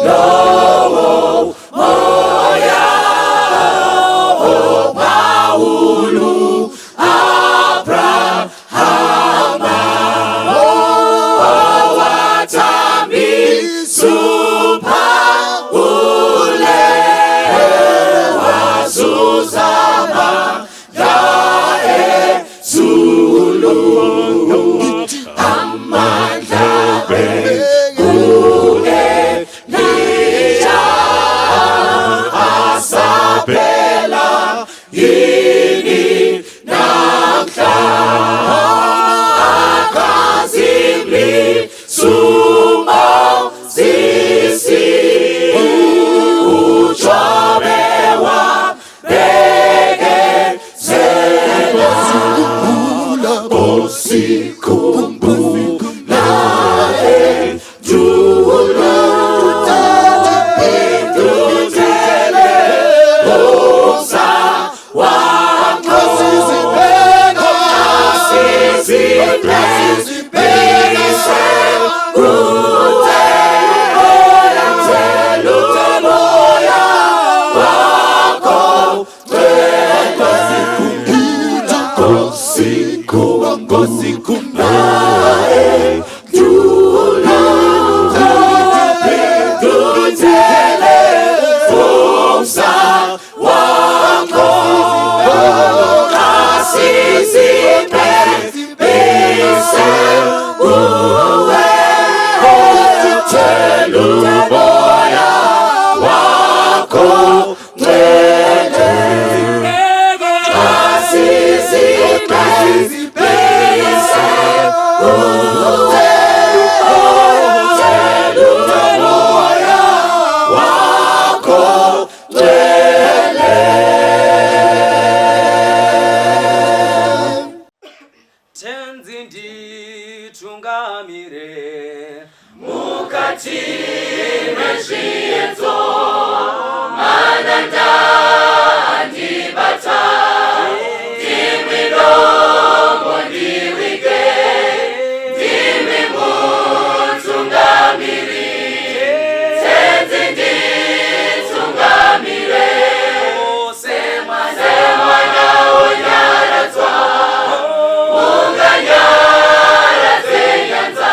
lowo moya ophawulu Abrahama owathambisa uphawule wazuzama ezulu amandla ku-Elija asaphela yini namhla akazimlisa uMozisi uJobe wabekezela usikhumbula endulo indudele uza wakho asizibhekise kuthela umoya wakho Nkosikhumbula endulo indudele uza wakho asizibhekise kuwe kuthela umoya wakho ngcwele asizibhekise mukati mezviedzo mananda andibata ndimi miromo ndiwike ndimi mutungamiri tenzi nditungamire semwana onyaradzwa unganyaradze nyanza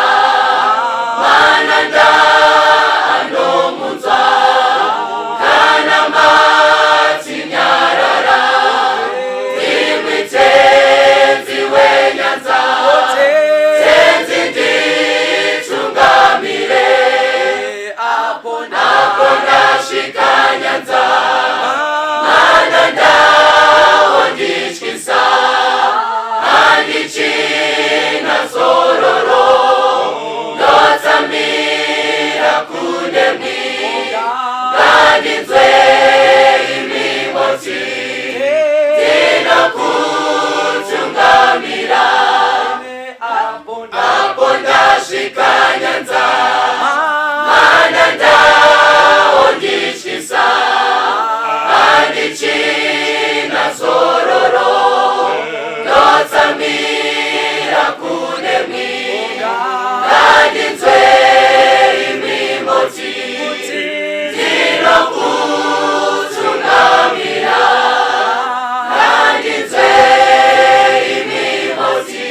mananda anomunzwa kana mati nyarara ndimi tenzi wenyanza tenzi nditungamire apo ndasvika nyanza mananda ondityisa handichina zororo ndodzamira kune mwiga ngandinzwe imimoti ndinokutungamira apo ndasvika nyanza mananda ondityisa handichina zororo ndodzamira kune mwiga ngandinzwe imimoti ndinokutungamira ngandinzwe imimoti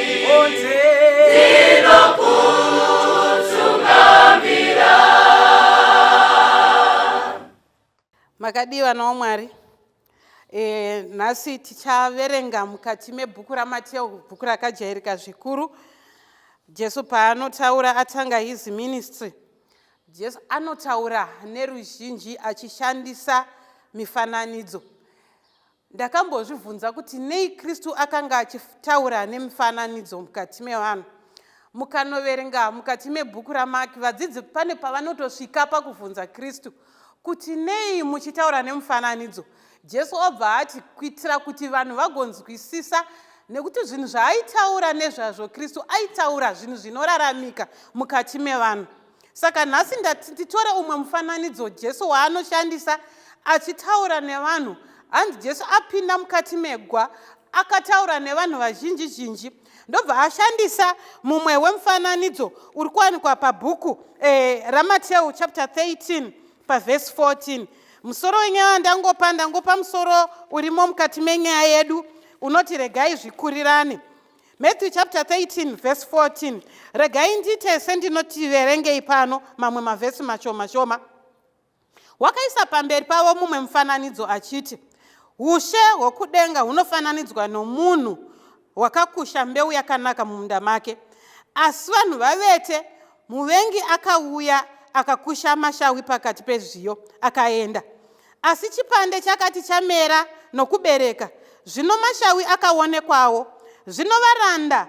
ndinokutungamira. Makadiwa nawo Mwari, nhasi tichaverenga mukati mebhuku raMateo, bhuku rakajairika zvikuru. Jesu paanotaura atanga his ministry, Jesu anotaura neruzhinji achishandisa mifananidzo. Ndakambozvibvunza kuti nei Kristu akanga achitaura nemifananidzo mukati mevanhu. Mukanoverenga mukati mebhuku raMaki, vadzidzi pane pavanotosvika pakubvunza Kristu kuti nei muchitaura nemifananidzo. Jesu obva ati kuitira kuti vanhu vagonzwisisa, nekuti zvinhu zvaaitaura nezvazvo Kristu aitaura zvinhu zvinoraramika mukati mevanhu. Saka nhasi ndatitore umwe mufananidzo Jesu waanoshandisa achitaura nevanhu. Hanzi Jesu apinda mukati megwa akataura nevanhu vazhinji zhinji, ndobva ashandisa mumwe wemufananidzo uri kuwanikwa pabhuku raMateo chapter 13 pavhesi 14. Musoro wenyaya ndangopa musoro urimo mukati menyaya yedu unoti regai zvikurirane. Matthew chapter 13 verse 14. Regai ndite sendinotiverengei pano mamwe mavhesi mashoma. Wakaisa pamberi pavo mumwe mufananidzo achiti, ushe hwokudenga hunofananidzwa nomunhu wakakusha mbeu yakanaka mumunda make. Asi vanhu vavete, muvengi akauya akakusha mashawi pakati pezviyo akaenda. Asi chipande chakati chamera nokubereka, zvino mashawi akaonekwawo. Zvino varanda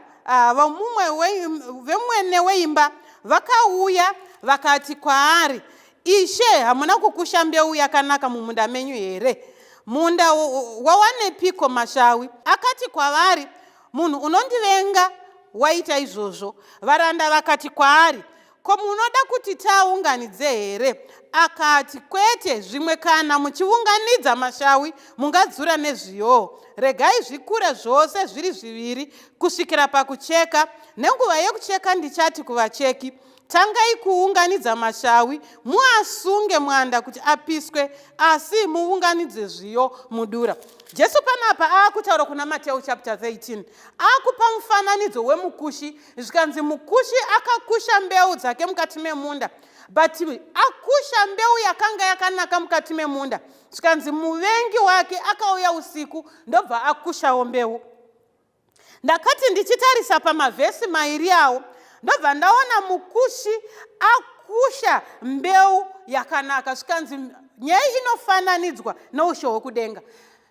vemwene weimba vakauya vakati kwaari, Ishe, hamuna kukusha mbeu yakanaka mumunda menyu here? Munda wawanepiko mashawi? Akati kwavari, munhu unondivenga waita izvozvo. Varanda vakati kwaari, ko munoda kuti taunganidze here? Akati, kwete, zvimwe kana muchiunganidza mashawi mungadzura nezviyo. Regai zvikure zvose zviri zviviri kusvikira pakucheka. Nenguva yekucheka ndichati kuvacheki, tangai kuunganidza mashawi, muasunge mwanda kuti apiswe, asi muunganidze zviyo mudura. Jesu panapa akutaura kuna Matthew chapter 13. Akupa mufananidzo wemukushi, zvikanzi mukushi akakusha mbeu dzake mukati memunda. But akusha mbeu yakanga yakanaka mukati memunda. Zvikanzi muvengi wake akauya usiku ndobva akushawo mbeu. Ndakati ndichitarisa pamavhesi mairi awo, ndobva ndaona mukushi akusha mbeu yakanaka. Zvikanzi nyaya inofananidzwa noushe hwokudenga.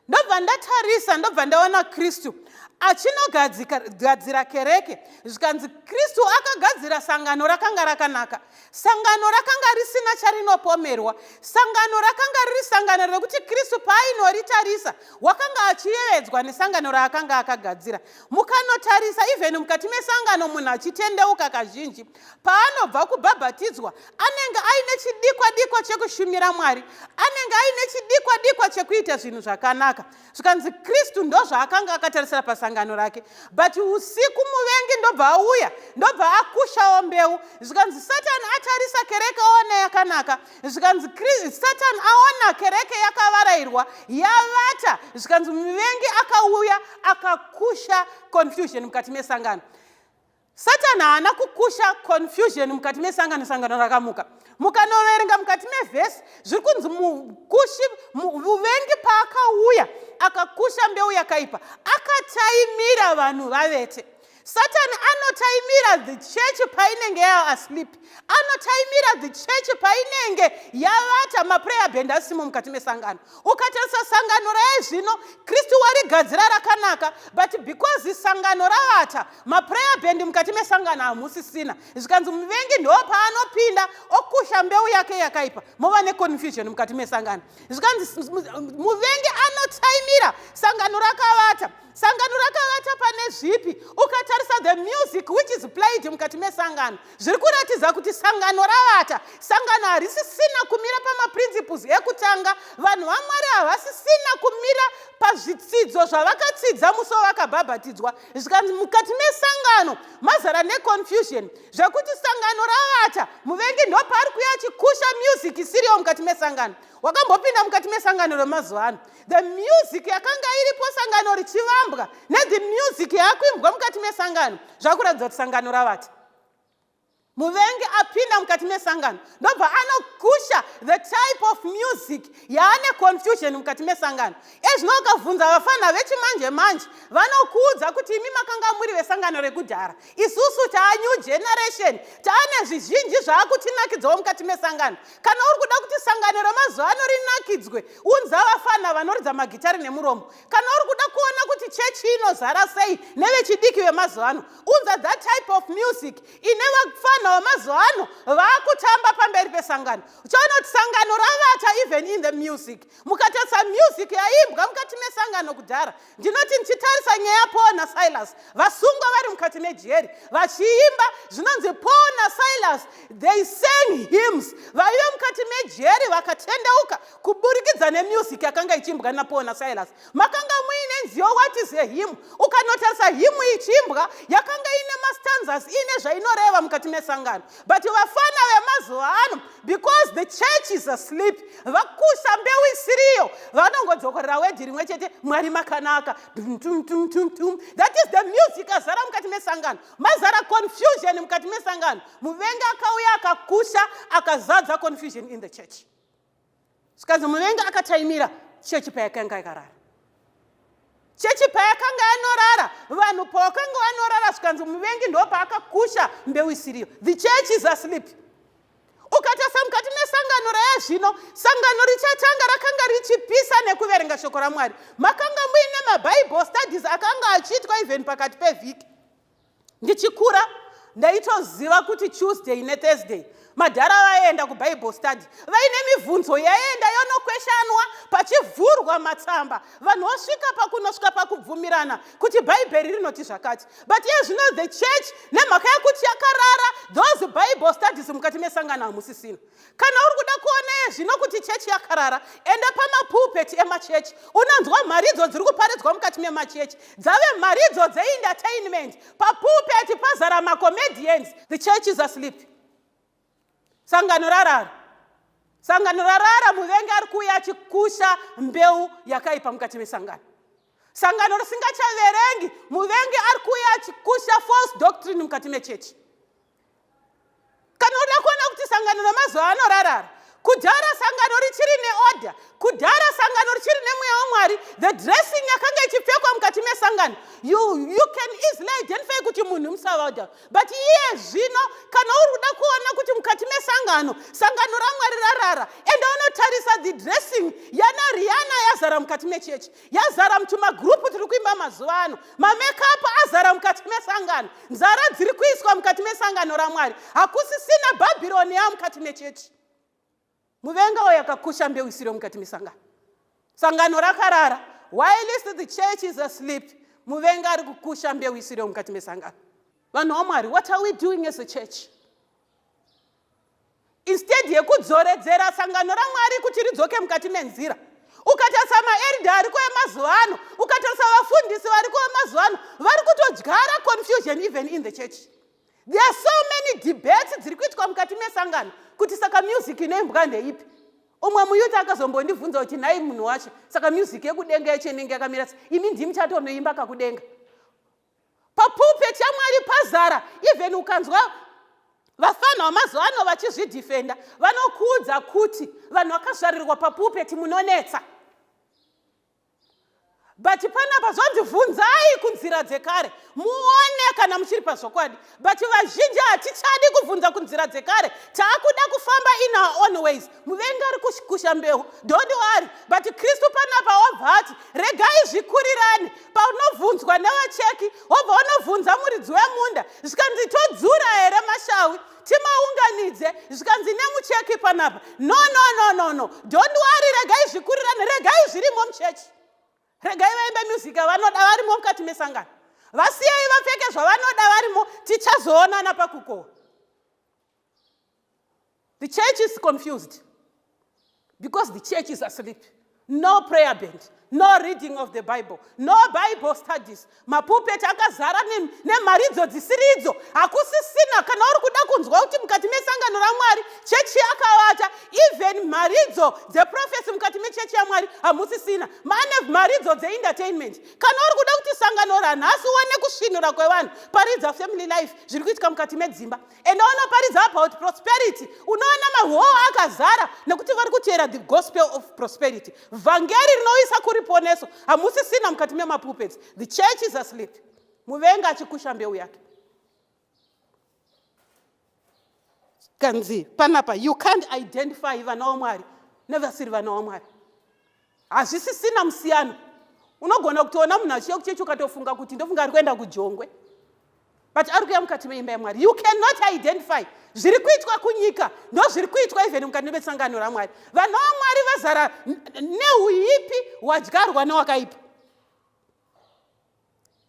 Ndobva ndatarisa, ndobva ndaona Kristu achinogadzira kereke. Zvikanzi Kristu akagadzira sangano rakanga rakanaka. Sangano rakanga risina charinopomerwa. Sangano rakanga riri sangano rekuti Kristu paainoritarisa wakanga achiyevedzwa nesangano raakanga akagadzira. Mukanotarisa even mukati mesangano munhu achitendeuka kazhinji, paanobva kubhabhatidzwa anenge aine chidikwa chekushumira Mwari, anenge aine chidikwa chekuita zvinhu zvakanaka. Zvikanzi Kristu ndozvaakanga akatarisira pasangano rake. But usiku muvengi ndobva auya, ndobva akushawo mbeu. Zvikanzi Satani atarisa kereke aona yakanaka. Zvikanzi Satani aona kereke yakavarairwa yavata. Zvikanzi muvengi akauya akakusha confusion mukati mesangano. Satani haana kukusha confusion mukati mesangano, sangano rakamuka. Mukanoverenga mukati mevhesi zviri kunzi muvengi paakauya akakusha mbeu yakaipa, akataimira vanhu vavete. Satani anotaimira the church painenge yava asleep. Anotaimira the church painenge yavata maprayer band asimo mukati mesangano. Ukatarisa sangano raezvino Kristu warigadzira rakanaka, but because sangano ravata maprayer band mukati mesangano hamusisina. Zvikanzi muvengi ndo paanopinda okusha mbeu yake yakaipa. Mova neconfusion mukati mesangano. Zvikanzi muvengi anotaimira sangano rakavata. Sangano rakavata pane zvipi? Ukatarisa the music which is played mukati mesangano, zviri kuratidza kuti sangano ravata. Sangano harisisina kumira pamaprinciples ekutanga. Vanhu vaMwari havasisina kumira pazvitsidzo zvavakatsidza musi wavakabhabhatidzwa. Zvikanzi mukati mesangano mazara neconfusion zvekuti sangano ravata. Muvengi ndo paari kuya achikusha music isiriyo mukati mesangano. Wakambopinda mukati mesangano remazuva ano, the music yakanga iripo sangano richivambwa the music yakuimbwa mukati mesangano zvakuratidza kuti sangano ravata. Muvengi apinda mukati mesangano ndobva anokusha the type of music yaane confusion mukati mesangano. Ezvino ukabvunza vafana vechimanje vanokuudza kuti imi makanga muri vesangano rekudhara, isusu new generation taane zvizhinji zvaakutinakidzawo mukati mesangano. Kana uri kuda kuti sangano remazuva ano rinakidzwe, unza vafana vanoridza magitari nemuromo. Kana uri kuda kuona kuti chechi inozara sei nevechidiki vemazuva ano, unza that type of music ine vafana vemazuva ano vaakutamba pamberi pesangano. Uchaona kuti sangano ravata even in the music. Mukatarisa music yaimbwa mukati mesangano kudhara, ndinoti ndichitarisa nyaya Paul naSilas, vasungwa vari mukati mejeri vachiimba zvinonzi Paul naSilas they sang hymns. Vaiva mukati mejeri vakatendeuka kuburikidza nemusic yakanga ichiimbwa naPaul naSilas. Makanga muine means what is a hymn. Ukanotarisa hymn ichimbwa yakanga ine mastanzas ine zvainoreva mukati mesangano. But vafana vemazuva ano, because the church is asleep, vakusha mbeu isiriyo, vanongodzokorera wedhi rimwe chete, Mwari makanaka, tum tum tum tum tum. That is the music azara mukati mesangano. Mazara confusion mukati mesangano. Muvengi akauya akakusha akazadza confusion in the church. Sikazi muvengi akataimira chechi payakanga yakarara. Chechi payakanga yanorara, vanhu pawakanga vanorara svikanzi muvengi ndo paakakusha mbeu isiriyo. The church is asleep. Ukatarisa mukati mesangano raya zvino, sangano richatanga rakanga richipisa nekuverenga shoko raMwari. Makanga muine maBible studies akanga achiitwa even pakati pevhiki. Ndichikura ndaitoziva kuti Tuesday neThursday madhara vaenda kuBible study, vaine mibvunzo yaenda yonokweshanwa pachivhurwa matsamba, vanhu vosvika pakunosvika pakubvumirana kuti Bhaibheri rinoti zvakati. But iye zvino the church nemhaka yekuti yakarara, those Bible studies mukati mesangano hamusisina. Kana uri kuda kuona iye zvino kuti church yakarara, enda pamapulpit emachechi, unonzwa mharidzo dziri kuparidzwa mukati memachechi dzave mharidzo dzeentertainment. Papulpit pazara macomedians. The church is asleep. Sangano rarara. Sangano rarara, muvengi ari kuuya achikusha mbeu yakaipa mukati mesangano. Sangano risingachaverengi, muvengi ari kuuya achikusha false doctrine mukati mechechi. Kana uda kuona kuti sangano remazuva ano rarara, kudhara sangano richiri neorder, kudhara sangano richiri nemweya waMwari, the dressing yakanga ichipfekwa mukati mesangano, you can easily identify kuti munhu musavada. But iye zvino, kana uri kuda kuona kuti mukati mesangano, sangano raMwari rarara, enda unotarisa the dressing yana Rihanna yazara mukati mechechi, yazara mutumagrupu tiri kuimba mazuva ano, mamakeup azara mukati mesangano, nzara dziri kuiswa mukati mesangano raMwari, hakusisina Babyloni yamukati mechechi. Muvenga wayakakusha mbeu isiriyo mukati mesangano. Sangano rakarara, whilst the church is asleep, muvenga ari kukusha mbeu isiriyo mukati mesangano. Vanhu vaMwari, what are we doing as a church? Instead yekudzoredzera sangano raMwari kuti ridzoke mukati menzira, ukatarisa maelda ariko emazuva ano, ukatarisa vafundisi variko emazuva ano, vari kutodyara confusion even in the church. There are so many debates dziri kuitwa mukati mesangano kuti saka music inoimbwa ndeipi. Umwe muyuti akazombondibvunza kuti nhai munhu wacho, saka music yekudenga yechenenge yakamira sei, imi ndimi chatonoimba kakudenga. Papulpit yaMwari pazara, even ukanzwa vafana vamazuva ano vachizvidhifenda, vanokuudza kuti vanhu vakazvarirwa papulpit munonetsa. But panapa zvondibvunzai kunzira dzekare, muone kana muchiri pazvokwadi. But vazhinji hatichadi kubvunza kunzira dzekare, taakuda kufamba in our own ways. Muvengi ari kusha mbeu, don't worry. But Kristu panapa wabva ati, regai zvikurirane, paunobvunzwa nevacheki, wabva unobvunza muridzi wemunda, zvikanzi todzura here mashawi, timaunganidze, zvikanzi nemucheki panapa. No. Don't worry, regai zvikurirane, regai zvirimo muchechi. Regai vaimbe music vanoda varimo mukati mesangano. Vasiyai vapfeke zvavanoda varimo, tichazoonana pakukohwa. The church is confused because the church is asleep. No prayer band, no reading of the Bible, no Bible studies. Mapulpit akazara nemharidzo dzisiridzo. Hakusisina kana uri kuda kunzwa kuti mukati mesangano raMwari chechi yakavata, even mharidzo dzeprofesi mukati mechechi yaMwari hamusisina. Mane mharidzo dzeentertainment. Kana uri kuda kuti sangano ranhasi uone kusvinura kwevanhu, paridza family life zviri kuitika mukati medzimba. Enda unoparidza about prosperity. Unoona mahoo akazara nekuti vari kuteera the gospel of prosperity. Vhangeri rinoisa kuriponeso hamusisina mukati memapulpits. The church is asleep. Muvenga achikusha mbeu yake. Kanzi panapa, you can't identify vana vaMwari nevasiri vana vaMwari. Hazvisisina musiyano. Unogona kutoona munhu achiya kuchechi ukatofunga kuti ndofunga ari kuenda kujongwe. But ari kuya mukati meimba yaMwari. You cannot identify. Zviri kuitwa kunyika ndo zviri kuitwa even mukati mesangano raMwari. Vana vaMwari vazara neuipi wadyarwa newakaipa.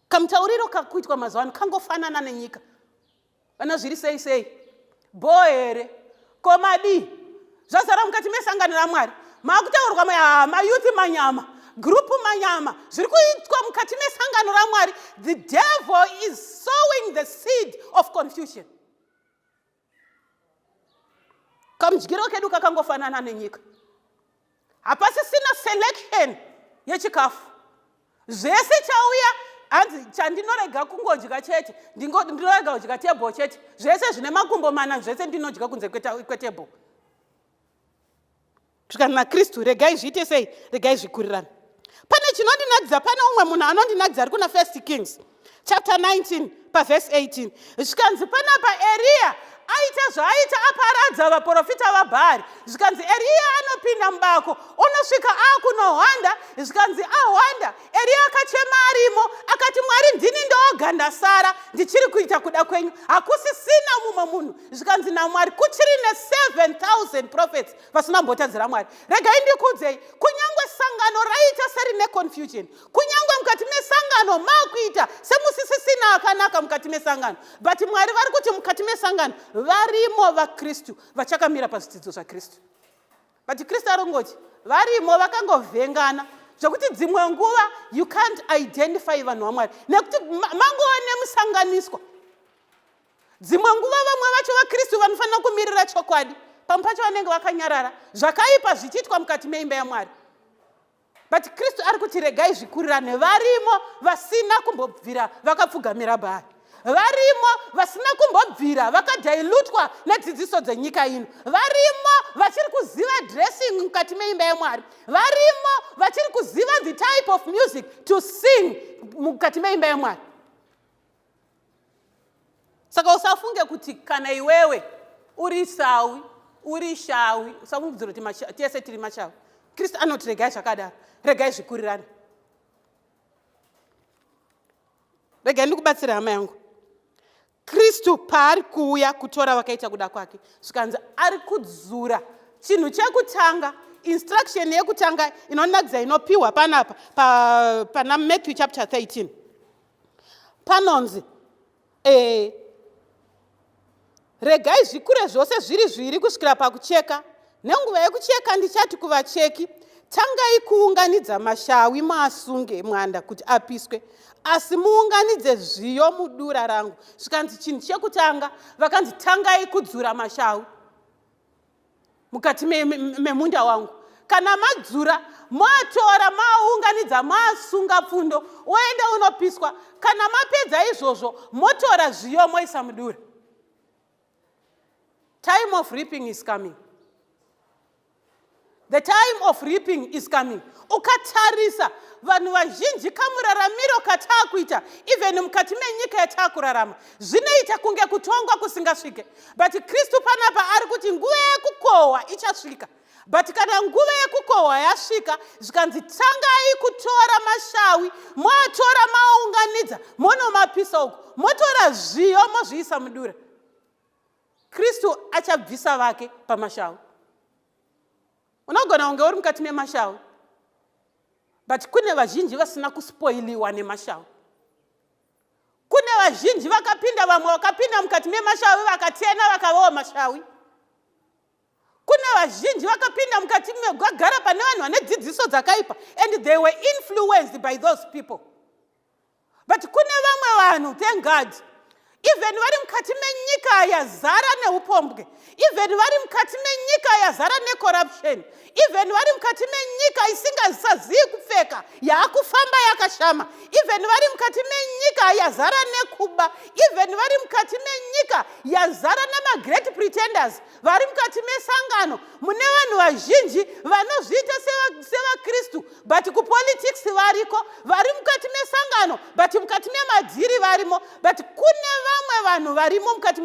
Kamutauriro kakuitwa mazuva ano kangofanana nenyika. Vana zviri sei bho here komadi zvazara mukati mesangano raMwari. Makutaurwa mayuti manyama, gurupu manyama zviri kuitwa mukati mesangano raMwari. The devil is sowing the seed of confusion. Kamudyiro kedu kakangofanana nenyika. Hapasisina selection yechikafu. Zvese chauya hanzi chandinorega kungodya chete, ndinorega kudya tebho chete. Zvese zvine makumbo mana zvese ndinodya kunze kwetebho. Kana Kristu regai zviite sei, regai zvikurirana. Pane chinondinakidza, pane umwe munhu anondinakidza ari kuna 1 Kings chapter 19 verse 18. Zvikanzi panapa Eria aita zvaaita aparadza vaprofita vaBhari. Zvikanzi Eria anopinda mubako, unosvika akunohwanda. Zvikanzi ahwanda, Eria akachema arimo akati, Mwari ndini ndoga ndasara ndichiri kuita kuda kwenyu, hakusisina mumwe munhu. Zvikanzi naMwari kuchiri ne7,000 prophets vasina mbotadzira Mwari. Regai ndikuudzei, kunyangwe sangano raita serine confusion, kunyangwe mukati mesangano makuita semusisisina akanaka mukati mesangano, but Mwari vari kuti mukati mesangano varimo vaKristu vachakamira pazvidzidzo zvaKristu. But Kristu arongoti varimo vakangovhengana zvokuti dzimwe nguva you can't identify vanhu vaMwari nekuti mangova nemusanganiswa. Dzimwe nguva vamwe vacho vaKristu vanofanira kumirira chokwadi, pamwe pacho vanenge vakanyarara zvakaipa zvichiitwa mukati meimba yaMwari. But Kristu ari kuti regai zvikurirane. Varimo vasina kumbobvira vakapfugamira Bhaari. Varimo vasina kumbobvira vakadailutwa nedzidziso dzenyika ino. Varimo vachiri kuziva dressing mukati meimba yaMwari. Varimo vachiri kuziva the type of music to sing mukati meimba yaMwari. Saka usafunge kuti kana iwewe uri sawi, uri shawi, usafungidzira kuti tese tiri mashawi. Kristu anoti regai zvakadaro, regai zvikurirane. Regai ndikubatsira hama yangu. Kristu paari kuuya kutora vakaita kuda kwake, zvikanzi ari kudzura chinhu chekutanga, instruction yekutanga inonakidza inopiwa panapa pana Matthew chapter 13. Panonzi regai zvikure zvose zviri zviri kusvikira pakucheka. Nenguva yekucheka ndichati kuvacheki, tangai kuunganidza mashawi maasunge mwanda kuti apiswe, asi muunganidze zviyo mudura rangu. Zvikanzi chinhu chekutanga vakanzi tangai kudzura mashawi mukati memunda wangu. Kana madzura, matora maunganidza maasunga pfundo oenda unopiswa. Kana mapedza izvozvo motora zviyo moisa mudura. Time of reaping is coming. The time of reaping is coming. Ukatarisa vanhu vazhinji kamuraramiro katakuita even mukati menyika yatakurarama zvinoita kunge kutongwa kusingasvike. But Kristu panapa ari kuti nguva yekukohwa ichasvika. But kana nguva yekukohwa yasvika, zvikanzi tangai kutora mashawi, moatora maunganidza, monomapisa uko, motora zviyo mozviisa mudura. Kristu achabvisa vake pamashawi. Unogona kunge uri mukati memashawi, but kune vazhinji vasina kuspoiliwa nemashawi. Kune vazhinji vakapinda, vamwe vakapinda mukati memashawi vakatena vakavawo mashawi. Kune vazhinji vakapinda mukati megara pane vanhu vane dzidziso dzakaipa and they were influenced by those people. But kune vamwe vanhu, thank God, even vari mukati menyika yazara neupombwe, even vari mukati menyika yazara necorruption, even vari mukati menyika isingasazivi kupfeka yaakufamba yakashama, even vari mukati menyika yazara nekuba, even vari mukati menyika yazara namagreat pretenders, vari mukati mesangano mune vanhu vazhinji vanozviita sevaKristu but kupolitics variko, vari mukati mesangano but mukati memadhiri varimo, but kune vamwe vanhu varimo mukati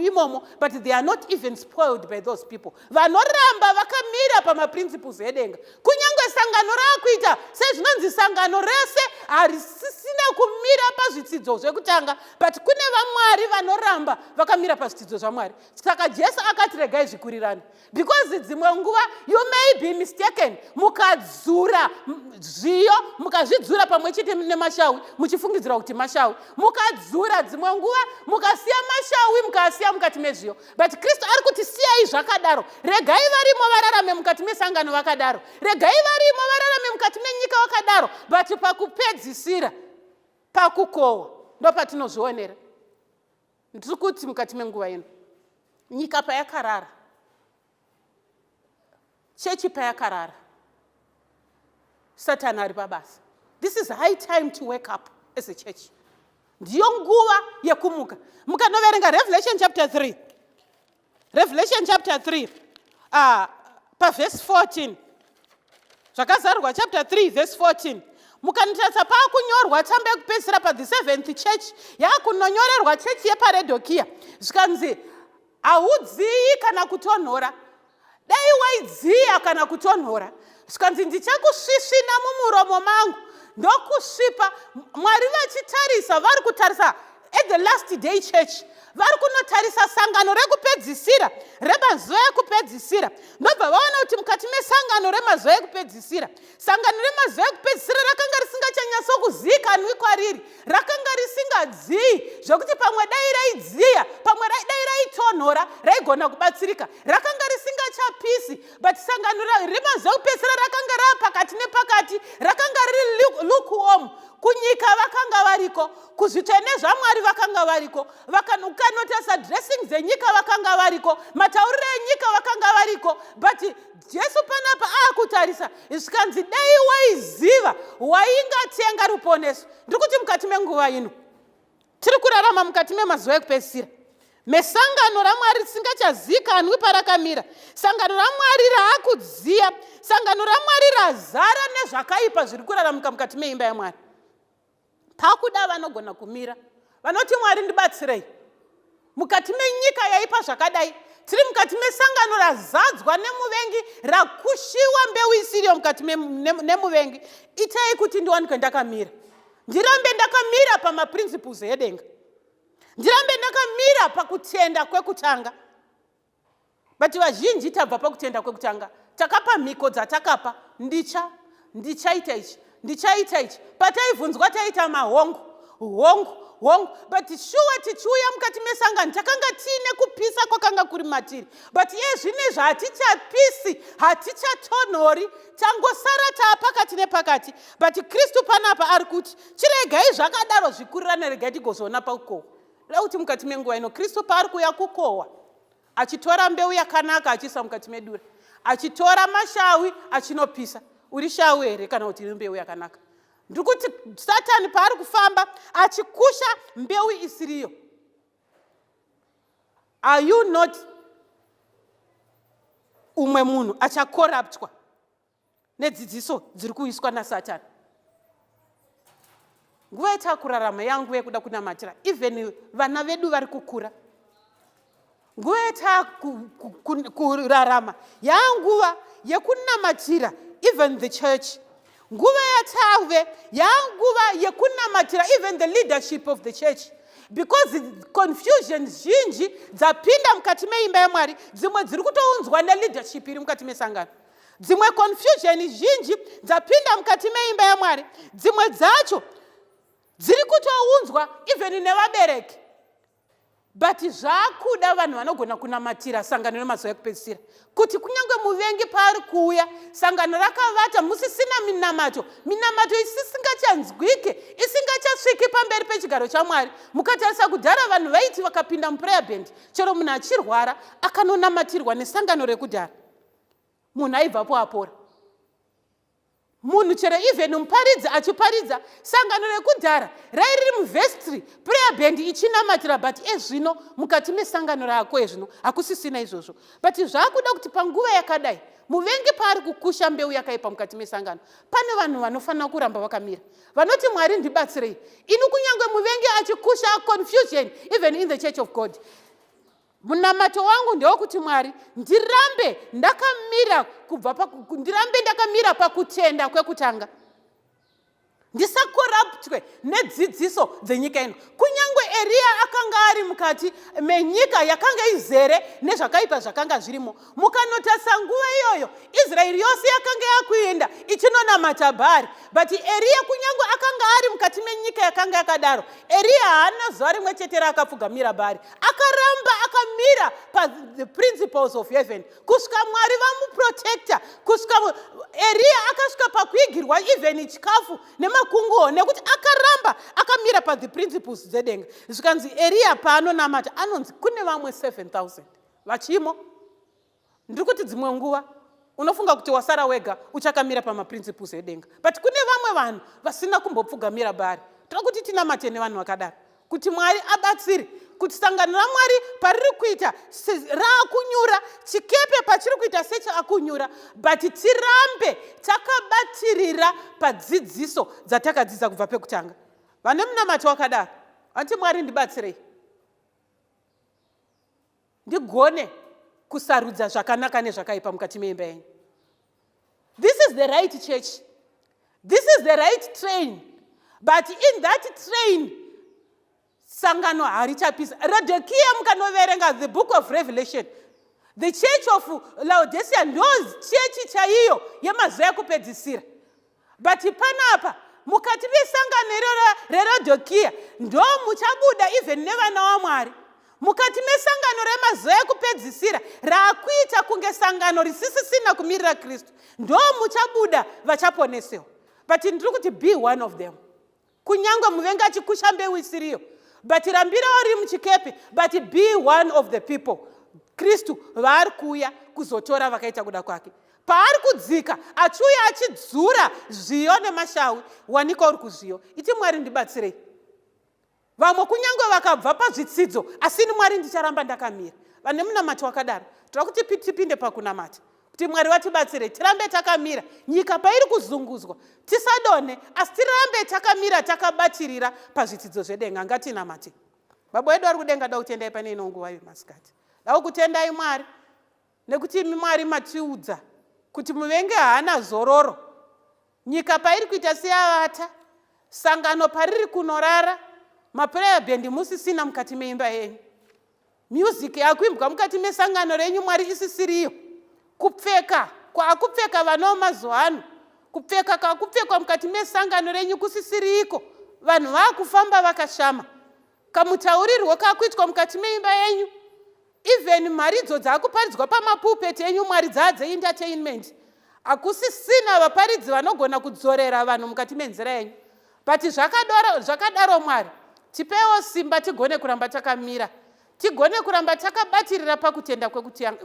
imomo but they are not even spoiled by those people. Vanoramba vakamira pamaprinciples edenga. Kunyangwe sangano raakuita sezvinonzi sangano rese harisisina kumira pazvidzidzo zvekutanga, but kune vaMwari vanoramba vakamira pazvidzidzo zvaMwari. Saka Jesu akati regai zvikurirane, because dzimwe nguva you may be mistaken, mukadzura zviyo mukazvidzura pamwe chete nemashawi muchifungidzira kuti mashawi, mukadzura dzimwe nguva mukasiya mashawi mukasiya mukati mezviyo. But Kristu ari kuti siyai zvakadaro, regai varimo vararame mukati mesangano vakadaro, regai varimo mavararame mukati menyika wakadaro, but pakupedzisira, pakukohwa ndopatinozvionera. Ndiri kuti mukati menguva ino nyika payakarara, chechi payakarara, Satani ari pabasa. This is high time to wake up as a church. Ndiyo nguva yekumuka. Mukanoverenga Revelation chapter 3. Revelation chapter 3. Verse 14. Zvakazarwa chapter 3 verse 14. Mukanotarisa paakunyorwa tsamba yekupedzisira the 7th church, yaakunonyorerwa chechi yepaRadokia. Zvikanzi haudziyi kana kutonhora. Dai waidziya kana kutonhora, zvikanzi ndichakusvisvina mumuromo mangu. Ndokusvipa. Mwari vachitarisa, vari kutarisa at the last day church, vari kunotarisa sangano rekupedzisira remazuva ekupedzisira. Ndobva vaona kuti mukati mesangano remazuva ekupedzisira, sangano remazuva ekupedzisira rakanga risingachanyatsokuzivikanwi kwariri, rakanga risingadziyi zvokuti pamwe dai raidziya, pamwe dai raitonhora raigona kubatsirika, rakanga risingachapisi. But sangano remazuva ekupedzisira rakanga rapakati nepakati, rakanga riri lukewarm. Kunyika vakanga variko, kuzviita nezvamwari vakanga variko, ukanotasa dressing dzenyika vakanga variko, matauriro enyika vakanga variko. But Jesu panapa akutarisa, zvikanzi dai waiziva waingatenga ruponeso. Ndiri kuti mukati menguva ino tiri kurarama mukati memazuva ekupedzisira, mesangano ramwari risingachazivikanwi parakamira, sangano ramwari raakudziya, sangano ramwari razara nezvakaipa zviri kuraramuka mukati meimba yaMwari. Pakuda vanogona kumira vanoti Mwari ndibatsirei. Mukati menyika yaipa zvakadai, tiri mukati mesangano razadzwa nemuvengi, rakushiwa mbeu isiriyo mukati nemuvengi. Itai kuti ndiwanikwe ndakamira, ndirambe ndakamira pamaprinciples edenga, ndirambe ndakamira pakutenda kwekutanga. But vazhinji tabva pakutenda kwekutanga, takapa mhiko dzatakapa, ndichaita ichi, ndichaita ichi. Pataibvunzwa taita hongu. But shuwa tichiuya mukati mesangano takanga tiine kupisa kwakanga kuri matiri. But zvinezvi hatichapisi, hatichatonhori, tangosara taapakati nepakati. But Kristu panapa ari kuti chiregai zvakadaro zvikurirane, regai tigozoona pakukohwa. Reva kuti mukati menguva ino Kristu paari kuuya kukohwa, achitora mbeu yakanaka achiisa mukati medura, achitora mashawi achinopisa. Uri shau here kana kuti iri mbeu yakanaka? Ndiri kuti Satani paari kufamba achikusha mbeu isiriyo. Are you not umwe munhu achakoraptwa nedzidziso dziri kuiswa naSatani? Nguva yatakurarama yanguva yekuda kunamatira, even vana vedu vari kukura. Nguva yatakurarama yanguva yekunamatira even the church. Nguva yatave yanguva yekunamatira even the leadership of the church. Because confusion zhinji dzapinda mukati meimba yaMwari, dzimwe dziri kutounzwa neleadership iri mukati mesangano. Dzimwe confusion zhinji dzapinda mukati meimba yaMwari, dzimwe dzacho dziri kutounzwa even nevabereki. But zvakuda vanhu vanogona kunamatira sangano remazuva ekupedzisira, kuti kunyange muvengi paari kuuya, sangano rakavata musisina minamato isingachanzwike, isingachasviki pamberi pechigaro chaMwari. Mukatarisa kudhara vanhu vaiti vakapinda muprayer band, chero munhu achirwara akanonamatirwa nesangano rekudhara, munhu aibvapo apora. Munhu chero even muparidzi achiparidza, sangano rekudhara rairi muvhestri, prayer band ichinamatira. But ezvino mukati mesangano rako ezvino hakusisina izvozvo. But zvakuda kuti panguva yakadai muvengi paari kukusha mbeu yakaipa mukati mesangano, pane vanhu vanofanira kuramba vakamira, vanoti Mwari ndibatsirei. Inu kunyange muvengi achikusha confusion even in the church of God, munamato wangu ndewokuti Mwari ndirambe ndakamira pakutenda kwekutanga, ndisakoraptwe nedzidziso dzenyika ino. Kunyange Eria akanga ari mukati menyika yakanga izere nezvakaipa zvakanga zvirimo. Mukanotasa nguva iyoyo Israeri yose yakanga yakuenda ichinonamata Bhaari. But Eria kunyange akanga ari mukati menyika yakanga yakadaro, Eria haana zuva rimwe chete raakapfugamira Bhaari, akaramba akamira pa the principles of heaven, kusvika Mwari vamuprotecta, kusvika Eria akasvika pakuigirwa even chikafu nemakunguo nekuti akaramba akamira pa the principles dzedenga. Zvikanzi Eria paanonamata anonzi kune vamwe 7,000 vachimo. Ndiri kuti dzimwe nguva unofunga kuti wasara wega uchakamira pamaprinciples edenga, but kune vamwe vanhu vasina kumbopfugamira bari. Toda kuti tinamate nevanhu vakadaro kuti Mwari abatsire kuti sangano raMwari pariri kuita raakunyura, chikepe pachiri kuita sechakunyura, but tirambe takabatirira padzidziso dzatakadzidza kubva pekutanga. Vane munamato wakadaro vanti Mwari ndibatsirei ndigone kusarudza zvakanaka nezvakaipa mukati meimba yenyu. This is the right church. This is the right train. But in that train, sangano harichapisa. Laodicea mukanoverenga the book of Revelation. The church of Laodicea knows church chaiyo yemazuva ekupedzisira. But panapa mukati mesangano reLaodicea ndo muchabuda even nevana vaMwari. Mukati mesangano remazuva ekupedzisira raakuita kunge sangano risisisina kumirira Kristu ndo muchabuda vachaponesewa. But ndiri kuti be one of them. Kunyangwe muvenga achikusha mbeu isiriyo, but rambira uri muchikepe, but be one of the people. Kristu vaari kuuya kuzotora vakaita kuda kwake. Paari kudzika achiuya achidzura zviyo nemashawi, wanika uri kuzviyo. Iti Mwari ndibatsirei. Vamwe kunyangwe vakabva pazvitsidzo, asini Mwari ndicharamba ndakamira. Vane munamato wakadaro toda kuti tipinde pakunamata kuti Mwari watibatsire tirambe takamira. Nyika pairi kuzungudzwa tisadone, asi tirambe takamira takabatirira pazvidzidzo zvedenga. Ngatinamate. Baba wedu ari kudenga, da kutendai pane ino nguva yemasikati. Da kutendai Mwari nekuti Mwari matiudza kuti muvenge hana zororo. Nyika pairi kuita seyavata, sangano pariri kunorara, maprayer band musisina mukati meimba yenyu, music yakuimbwa mukati mesangano renyu Mwari isisiriyo, kupfeka kwakupfeka vano mazuva ano, kupfeka kwakupfekwa mukati mesangano renyu kusisiriko. Vanhu vakufamba vakashama. Kamutaurirwo kakuitwa mukati meimba yenyu, even maridzo dzakuparidzwa pamapulpit yenyu Mwari dzaadze-entertainment. Hakusisina vaparidzi vanogona kudzorera vanhu mukati menzira yenyu. But zvakadaro Mwari, tipewo simba tigone kuramba takamira, tigone kuramba takabatirira pakutenda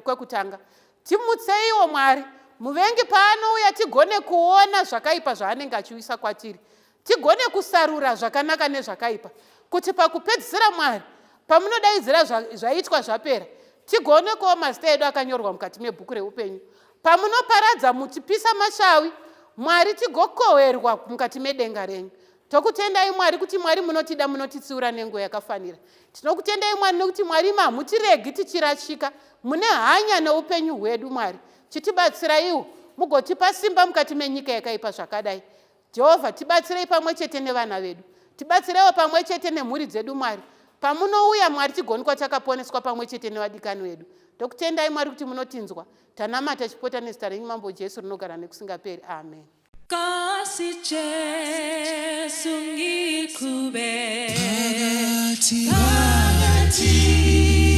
kwekutanga. Timutseiwo Mwari, muvengi paanouya tigone kuona zvakaipa zvaanenge achiuyisa kwatiri, tigone kusarura zvakanaka nezvakaipa, kuti pakupedzisira Mwari pamunodaidzira zvaitwa zvapera, tigone kuva mazita edu akanyorwa mukati mebhuku reupenyu. Pamunoparadza mutipisa mashawi, Mwari tigokohwerwa mukati medenga renyu. Tokutendai Mwari kuti Mwari munotida, munotitsiura nenguva yakafanira. Tinokutendai Mwari nekuti Mwari hamutiregi tichirashika, mune hanya neupenyu hwedu Mwari. Chitibatsira iwo mugotipa simba mukati menyika yakaipa zvakadai. Jehovha, tibatsirei pamwe chete nevana vedu, tibatsireiwo pamwe chete nemhuri dzedu Mwari. Pamunouya Mwari tigone kwatakaponeswa pamwe chete nevadikani vedu. Tokutendai Mwari kuti munotinzwa. Tanamata chipota nezita renyu Mambo Jesu rinogara nekusingaperi. Amen. Kasi Jesu ngikube phakathi